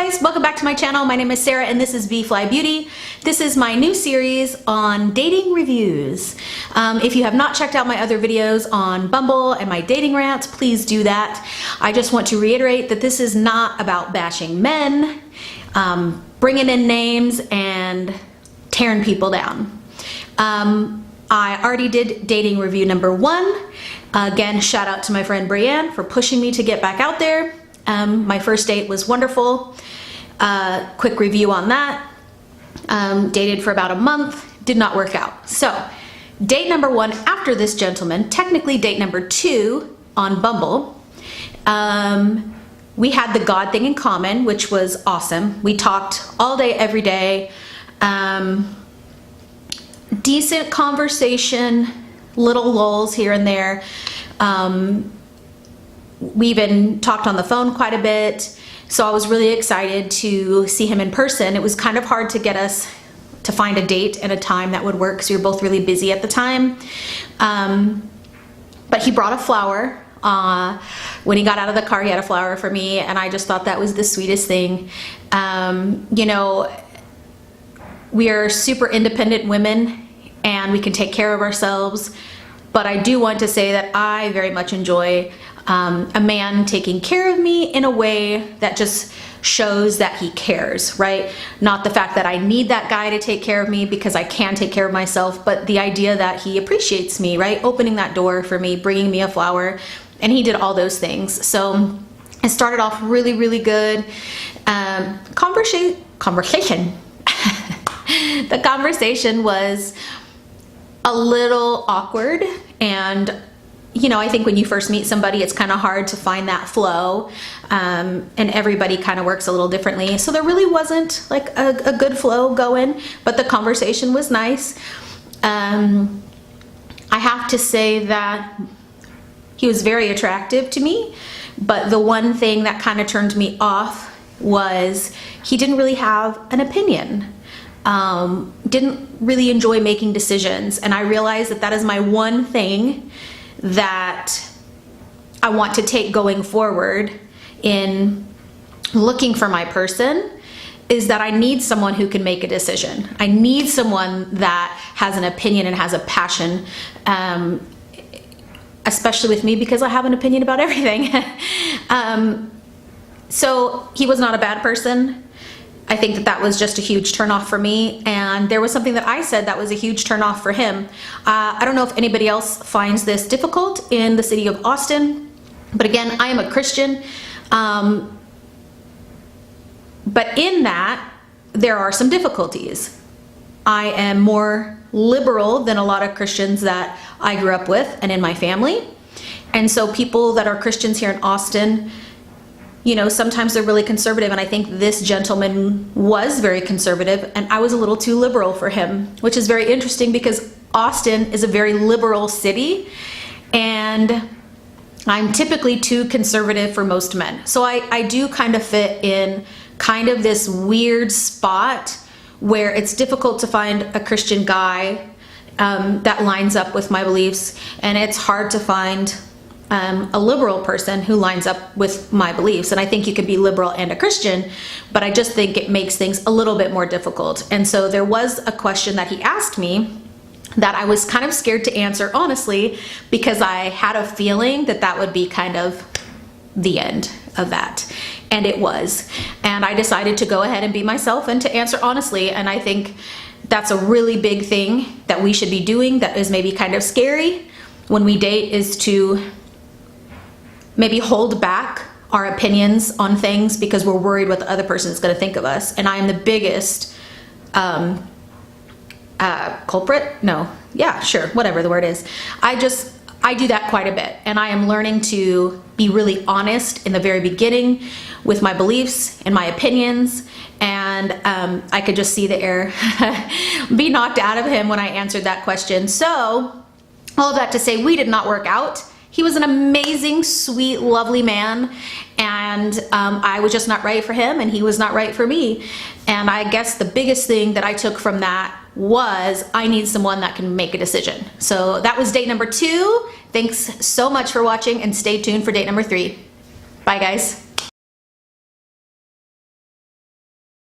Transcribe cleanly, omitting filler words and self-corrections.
guys, welcome back to my channel. My name is Sarah and this is B.fleye Beauty. This is my new series on dating reviews. If you have not checked out my other videos on Bumble and my dating rants, please do that. I just want to reiterate that this is not about bashing men, bringing in names and tearing people down. I already did dating review number 1. Again, shout out to my friend Brianne for pushing me to get back out there. My first date was wonderful. Quick review on that. Dated for about a month, did not work out. So, date number 1 after this gentleman, technically date number 2 on Bumble. We had the God thing in common, which was awesome. We talked all day, every day. Decent conversation, little lulls here and there. We even talked on the phone quite a bit, so I was really excited to see him in person. It was kind of hard to get us to find a date and a time that would work because we were both really busy at the time. But he brought a flower. When he got out of the car, he had a flower for me, and I just thought that was the sweetest thing. You know, we are super independent women and we can take care of ourselves, but I do want to say that I very much enjoy a man taking care of me in a way that just shows that he cares, right? Not the fact that I need that guy to take care of me because I can take care of myself, but the idea that he appreciates me, right? Opening that door for me, bringing me a flower, and he did all those things. So it started off really, really good. Conversation. The conversation was a little awkward, and you know, I think when you first meet somebody, it's kind of hard to find that flow, and everybody kind of works a little differently. So there really wasn't like a good flow going, but the conversation was nice. I have to say that he was very attractive to me, but the one thing that kind of turned me off was he didn't really have an opinion. Didn't really enjoy making decisions, and I realized that that is my one thing that I want to take going forward in looking for my person, is that I need someone who can make a decision. I need someone that has an opinion and has a passion, especially with me because I have an opinion about everything. So he was not a bad person. I think that that was just a huge turnoff for me, and there was something that I said that was a huge turnoff for him. I don't know if anybody else finds this difficult in the city of Austin, but again, I am a Christian, but in that, there are some difficulties. I am more liberal than a lot of Christians that I grew up with and in my family, and so people that are Christians here in Austin, you know, sometimes they're really conservative, and I think this gentleman was very conservative, and I was a little too liberal for him, which is very interesting because Austin is a very liberal city, and I'm typically too conservative for most men. So I do kind of fit in kind of this weird spot where it's difficult to find a Christian guy that lines up with my beliefs, and it's hard to find a liberal person who lines up with my beliefs. And I think you can be liberal and a Christian, but I just think it makes things a little bit more difficult. And so there was a question that he asked me that I was kind of scared to answer honestly, because I had a feeling that that would be kind of the end of that. And it was. And I decided to go ahead and be myself and to answer honestly. And I think that's a really big thing that we should be doing that is maybe kind of scary when we date, is to maybe hold back our opinions on things because we're worried what the other person is going to think of us. And I am the biggest culprit. No, yeah, sure, whatever the word is. I do that quite a bit, and I am learning to be really honest in the very beginning with my beliefs and my opinions. And I could just see the air be knocked out of him when I answered that question. So all of that to say, we did not work out. He was an amazing, sweet, lovely man, and I was just not right for him, and he was not right for me. And I guess the biggest thing that I took from that was I need someone that can make a decision. So that was date number 2. Thanks so much for watching, and stay tuned for date number 3. Bye, guys.